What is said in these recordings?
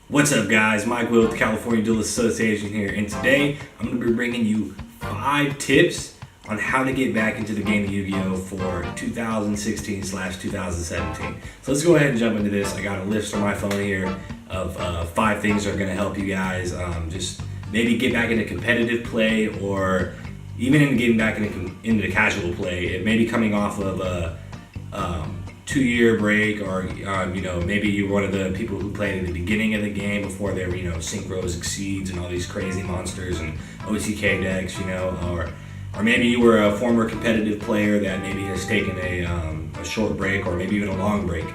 What's up, guys? Mike with the California Duelist Association here, and today I'm going to be bringing you 5 tips on how to get back into the game of Yu-Gi-Oh! For 2016/2017. So let's go ahead and jump into this. I got a list on my phone here of 5 things that are going to help you guys just maybe get back into competitive play, or even into getting back into casual play. It may be coming off of a 2-year break, or maybe you're one of the people who played at the beginning of the game before there were synchros, exceeds, and all these crazy monsters and OTK decks, or maybe you were a former competitive player that maybe has taken a short break, or maybe even a long break.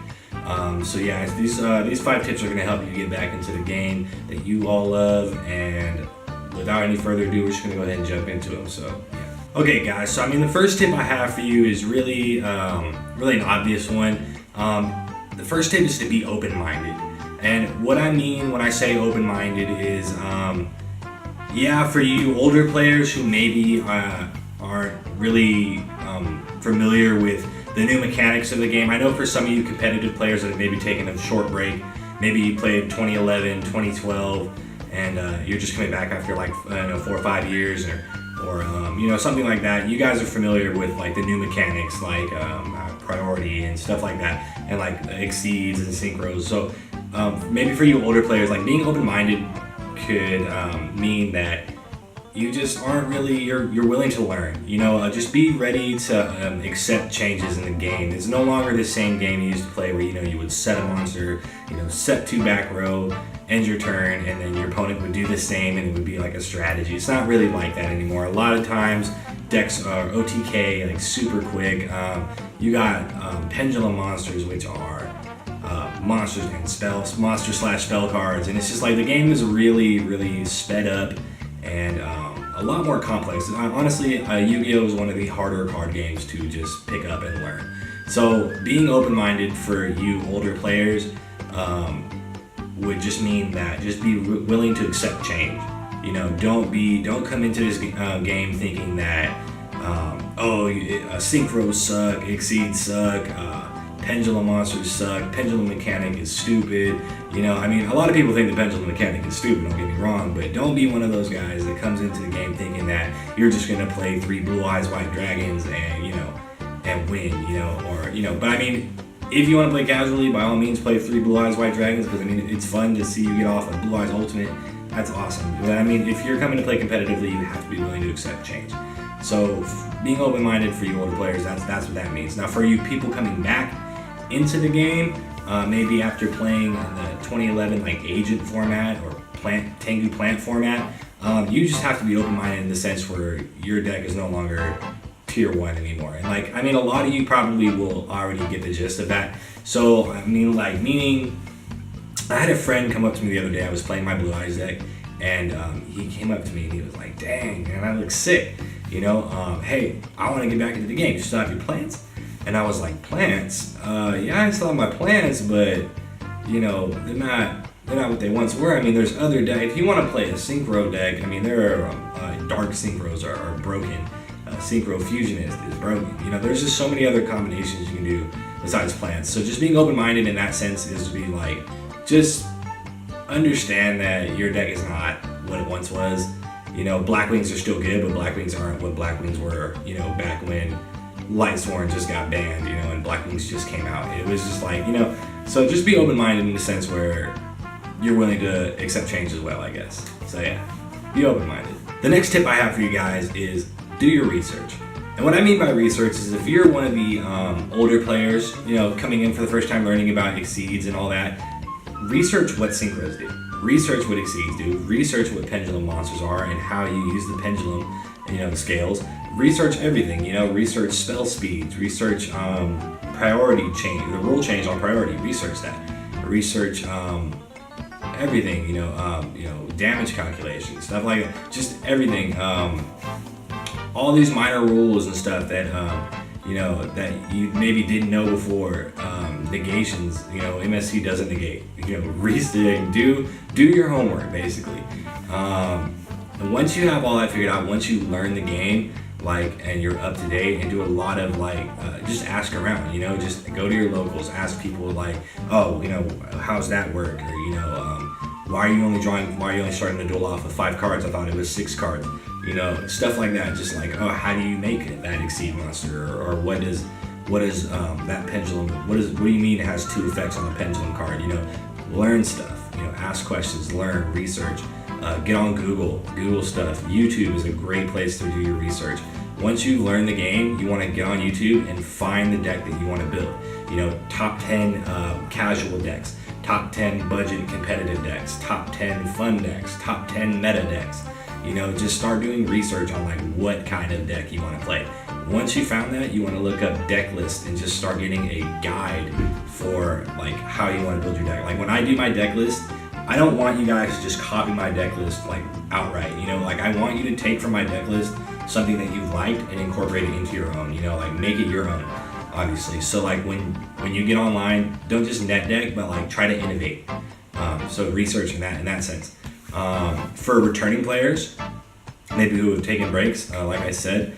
So yeah, these 5 tips are going to help you get back into the game that you all love. And without any further ado, we're just going to go ahead and jump into them. So yeah. Okay, guys, so the first tip I have for you is really an obvious one. The first tip is to be open-minded. And what I mean when I say open-minded is, for you older players who maybe aren't really familiar with the new mechanics of the game. I know for some of you competitive players that have maybe taken a short break, maybe you played 2011, 2012, and you're just coming back after 4 or 5 years, or something like that. You guys are familiar with the new mechanics, priority and stuff like that, and exceeds and synchros. So maybe for you older players, being open-minded could mean that you just aren't really, you're willing to learn. Just be ready to accept changes in the game. It's no longer the same game you used to play where you would set a monster, set 2 back row, end your turn, and then your opponent would do the same, and it would be like a strategy. It's not really like that anymore. A lot of times decks are OTK, super quick. You got pendulum monsters, which are monsters and spells, monster/spell cards, and it's just the game is really sped up and a lot more complex. Honestly, Yu-Gi-Oh! Is one of the harder card games to just pick up and learn. So being open-minded for you older players would just mean that just be willing to accept change. Don't come into this game thinking that synchros suck, exceeds suck, pendulum monsters suck, pendulum mechanic is stupid. A lot of people think the pendulum mechanic is stupid, don't get me wrong, but don't be one of those guys that comes into the game thinking that you're just gonna play 3 blue eyes white dragons and win, but if you want to play casually, by all means play 3 blue eyes white dragons, because it's fun to see you get off a blue eyes ultimate. That's awesome. But if you're coming to play competitively, you have to be willing to accept change. So being open-minded for you older players, that's what that means. Now for you people coming back into the game, maybe after playing the 2011 agent format or Tengu plant format, you just have to be open-minded in the sense where your deck is no longer tier 1 anymore. And a lot of you probably will already get the gist of that. So meaning I had a friend come up to me the other day. I was playing my blue eyes deck, and he came up to me and he was like, "Dang, man, I look sick. Hey, I want to get back into the game. You still have your plants?" And I was like, "Plants? Yeah, I still have my plants, but they're not what they once were." There's other decks. If you want to play a synchro deck, there are dark synchros are broken. Synchro fusion is broken. There's just so many other combinations you can do besides plants. So just being open-minded in that sense is to be just understand that your deck is not what it once was. Black Wings are still good, but Black Wings aren't what Black Wings were, back when Lightsworn just got banned, and Black Wings just came out. It was just so just be open-minded in the sense where you're willing to accept change as well, I guess. So yeah, be open-minded. The next tip I have for you guys is do your research. And what I mean by research is if you're one of the older players, coming in for the first time learning about exceeds and all that, research what synchros do. Research what exceeds do. Research what pendulum monsters are and how you use the pendulum, the scales. Research everything, research spell speeds, research priority change, the rule change on priority, research that. Research everything, damage calculations, stuff like that. Just everything. All these minor rules and stuff that that you maybe didn't know before. Negations, MSC doesn't negate. Do your homework basically. And once you have all that figured out, once you learn the game, and you're up to date, and do a lot of just ask around, just go to your locals, ask people how's that work, or Why are you only starting the duel off with 5 cards? I thought it was 6 cards. You know, stuff like that. Just like, oh, how do you make that Exceed monster, or what is that pendulum? What do you mean it has 2 effects on the pendulum card? You know, learn stuff. You know, ask questions, learn, research. Get on Google stuff. YouTube is a great place to do your research. Once you've learned the game, you want to get on YouTube and find the deck that you want to build. You know, top 10 casual decks, top 10 budget competitive decks, top 10 fun decks, top 10 meta decks. You know, just start doing research on like what kind of deck you want to play. Once you found that, you want to look up deck lists and just start getting a guide for like how you want to build your deck. Like when I do my deck list, I don't want you guys to just copy my deck list like outright. You know, like I want you to take from my deck list something that you've liked and incorporate it into your own. You know, like make it your own, obviously. So like when you get online, don't just net deck, but like try to innovate. So research in that sense. For returning players, maybe who have taken breaks, like I said,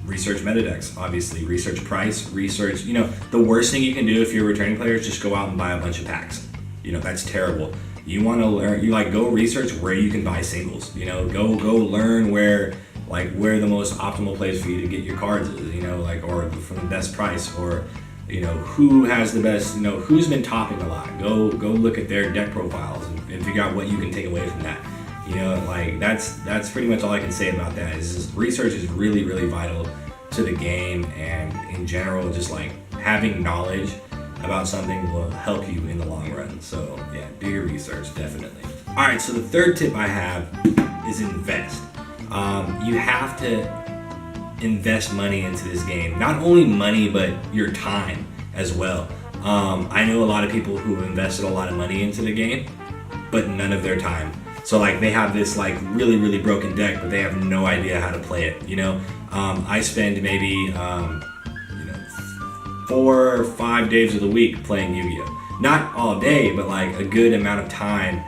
research meta decks, obviously, research price, research, you know, the worst thing you can do if you're a returning player is just go out and buy a bunch of packs. You know, that's terrible. You want to learn, go research where you can buy singles, you know, go learn where the most optimal place for you to get your cards is, you know, like, or from the best price, or, you know, who has the best, you know, who's been topping a lot. Go look at their deck profiles and figure out what you can take away from that. You know, like that's pretty much all I can say about that. Is just research is really, really vital to the game, and in general, just like having knowledge about something will help you in the long run. So yeah, do your research, definitely. All right, so the third tip I have is invest. You have to invest money into this game. Not only money, but your time as well. I know a lot of people who have invested a lot of money into the game, but none of their time. So like they have this like really, really broken deck, but they have no idea how to play it. You know, I spend maybe 4 or 5 days of the week playing Yu-Gi-Oh. Not all day, but like a good amount of time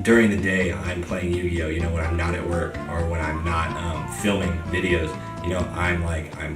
during the day I'm playing Yu-Gi-Oh. You know, when I'm not at work or when I'm not filming videos. You know, I'm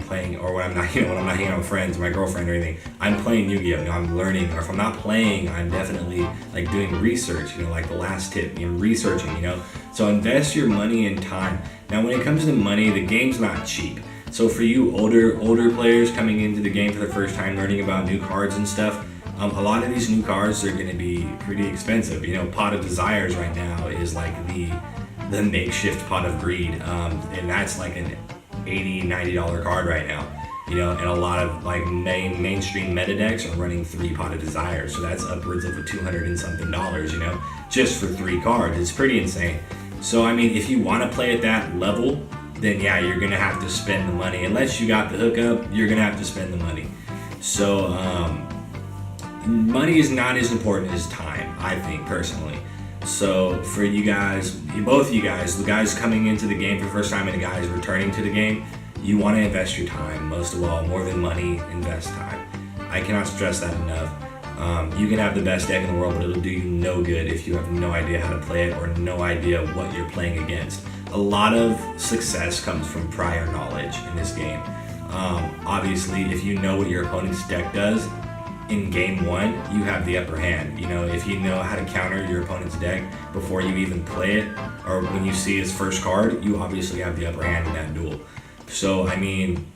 playing, or when I'm not, you know, when I'm not hanging out with friends, my girlfriend or anything, I'm playing Yu-Gi-Oh. You know, I'm learning, or if I'm not playing, I'm definitely like doing research, you know, like the last tip, you know, researching, you know. So invest your money and time. Now, when it comes to money, the game's not cheap. So for you older players coming into the game for the first time, learning about new cards and stuff, a lot of these new cards are going to be pretty expensive. You know, Pot of Desires right now is like the makeshift Pot of Greed, and that's like an $80, $90 card right now, you know, and a lot of like mainstream meta decks are running 3 Pot of Desires, so that's upwards of $200 and something, you know, just for 3 cards. It's pretty insane. So I mean, if you want to play at that level, then yeah, you're gonna have to spend the money. Unless you got the hookup, you're gonna have to spend the money. So money is not as important as time, I think, personally. So for you guys, both you guys, the guys coming into the game for the first time and the guys returning to the game, you want to invest your time. Most of all, more than money, invest time. I cannot stress that enough. You can have the best deck in the world, but it'll do you no good if you have no idea how to play it or no idea what you're playing against. A lot of success comes from prior knowledge in this game. Obviously, if you know what your opponent's deck does, in game 1, you have the upper hand. You know, if you know how to counter your opponent's deck before you even play it, or when you see his first card, you obviously have the upper hand in that duel. So, I mean,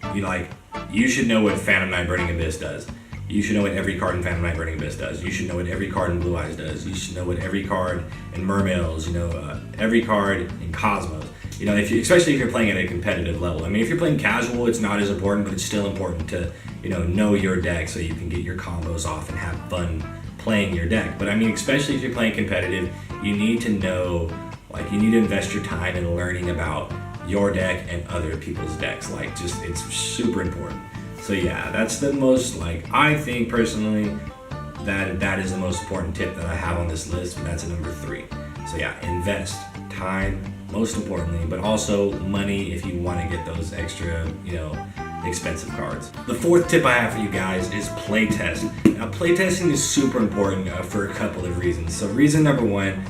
you should know what Phantom Knight Burning Abyss does. You should know what every card in Phantom Knight Burning Abyss does. You should know what every card in Blue Eyes does. You should know what every card in Mermails, you know, every card in Cosmos. You know, especially if you're playing at a competitive level. I mean, if you're playing casual, it's not as important, but it's still important to, you know your deck so you can get your combos off and have fun playing your deck. But I mean, especially if you're playing competitive, you need to know, like, you need to invest your time in learning about your deck and other people's decks. Like, just, it's super important. So yeah, that's the most, like, I think personally that is the most important tip that I have on this list, and that's number 3. So yeah, invest time, most importantly, but also money if you want to get those extra, you know, expensive cards. The 4th tip I have for you guys is playtest. Now, playtesting is super important for a couple of reasons. So reason number 1,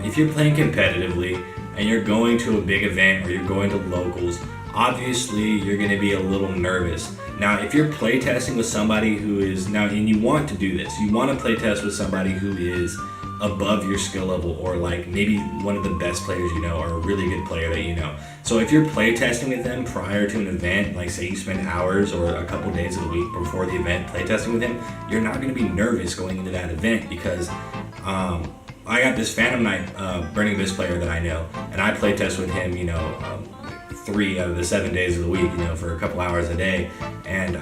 if you're playing competitively and you're going to a big event or you're going to locals, obviously you're going to be a little nervous. Now, if you're playtesting with somebody who is now, and you want to do this, you want to playtest with somebody who is above your skill level, or like maybe one of the best players you know, or a really good player that you know. So if you're playtesting with them prior to an event, like say you spend hours or a couple days of the week before the event playtesting with him, you're not going to be nervous going into that event, because I got this Phantom Knight Burning Abyss player that I know, and I playtest with him, 3 out of the 7 days of the week, for a couple hours a day, and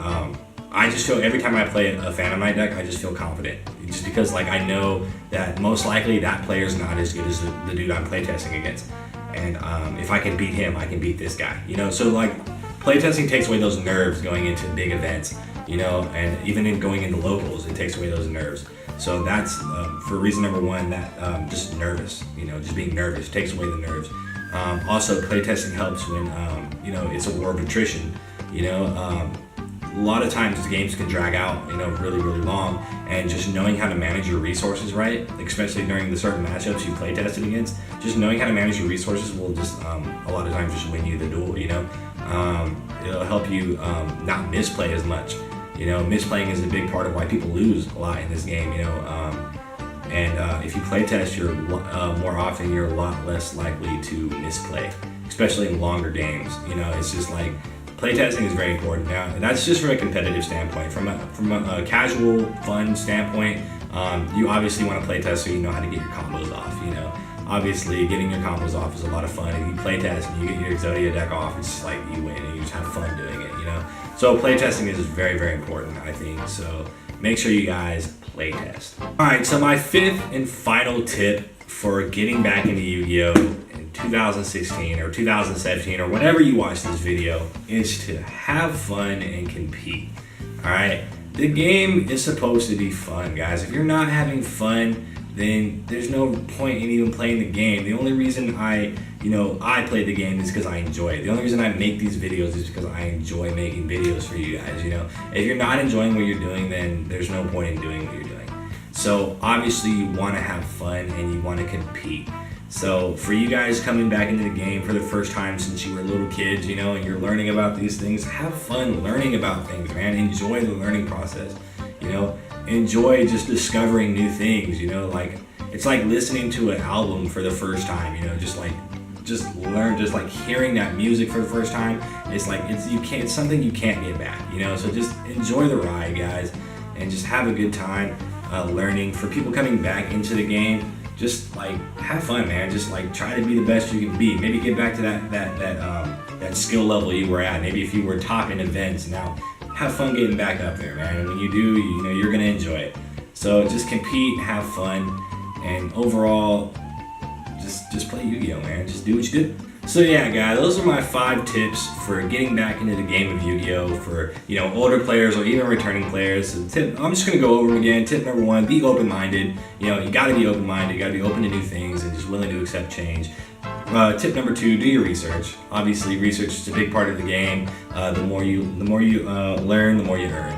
I just feel every time I play a Phantom Knight deck, I just feel confident, just because like I know that most likely that player's not as good as the dude I'm playtesting against, and if I can beat him, I can beat this guy, so like playtesting takes away those nerves going into big events, and even in going into locals, it takes away those nerves. So that's for reason number one, that just nervous, just being nervous takes away the nerves. Also, playtesting helps when it's a war of attrition. A lot of times the games can drag out, really, really long, and just knowing how to manage your resources right, especially during the certain matchups you play tested against, just knowing how to manage your resources will just a lot of times just win you the duel. It'll help you not misplay as much. Misplaying is a big part of why people lose a lot in this game. And if you play test, you're more often you're a lot less likely to misplay, especially in longer games. It's just like playtesting is very important. Now, and that's just from a competitive standpoint. From a casual, fun standpoint, you obviously want to playtest so you know how to get your combos off. Obviously, getting your combos off is a lot of fun. If you playtest and you get your Yugioh deck off, it's just like you win and you just have fun doing it. So playtesting is very, very important, I think. So make sure you guys playtest. All right, so my 5th and final tip for getting back into Yu-Gi-Oh! In 2016 or 2017 or whenever you watch this video is to have fun and compete. All right, the game is supposed to be fun, guys. If you're not having fun, then there's no point in even playing the game. The only reason I play the game is because I enjoy it. The only reason I make these videos is because I enjoy making videos for you guys. If you're not enjoying what you're doing, then there's no point in doing what you're doing. So obviously you want to have fun and you want to compete. So for you guys coming back into the game for the first time since you were little kids, and you're learning about these things, have fun learning about things, man. Enjoy the learning process, enjoy just discovering new things, it's like listening to an album for the first time, just learn, just like hearing that music for the first time. It's something you can't get back, so just enjoy the ride, guys, and just have a good time learning. For people coming back into the game, just like have fun, man. Just like try to be the best you can be. Maybe get back to that skill level you were at. Maybe if you were top in events, now have fun getting back up there, man. And when you do, you're gonna enjoy it. So just compete, have fun, and overall, just play Yu-Gi-Oh, man. Just do what you do. So yeah, guys, those are my 5 tips for getting back into the game of Yu-Gi-Oh! For older players or even returning players. So I'm just gonna go over them again. Tip number 1: be open-minded. You gotta be open-minded. You gotta be open to new things and just willing to accept change. Tip number 2: do your research. Obviously, research is a big part of the game. The more you learn, the more you earn.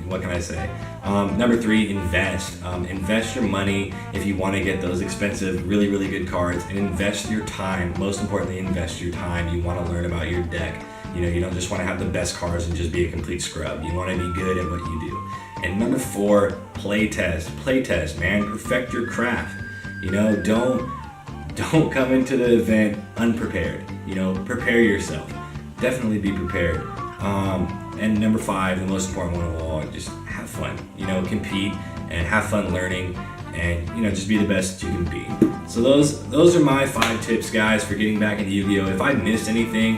What can I say? Number 3: invest. Invest your money if you want to get those expensive, really, really good cards, and invest your time. Most importantly, invest your time. You want to learn about your deck. You don't just want to have the best cards and just be a complete scrub. You want to be good at what you do. And number 4: playtest. Playtest, man. Perfect your craft. Don't come into the event unprepared. Prepare yourself. Definitely be prepared. And number 5, the most important one of all, just have fun. Compete and have fun learning, and just be the best you can be. So those are my 5 tips, guys, for getting back into Yu-Gi-Oh! If I missed anything,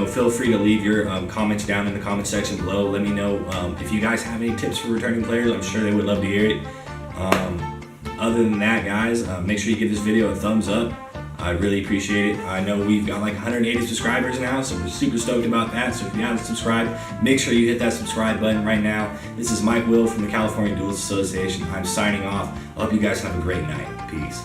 feel free to leave your comments down in the comment section below. Let me know if you guys have any tips for returning players. I'm sure they would love to hear it. Other than that, guys, make sure you give this video a thumbs up. I really appreciate it. I know we've got like 180 subscribers now, so we're super stoked about that. So if you haven't subscribed, make sure you hit that subscribe button right now. This is Mike Will from the California Duelist Association. I'm signing off. I hope you guys have a great night. Peace.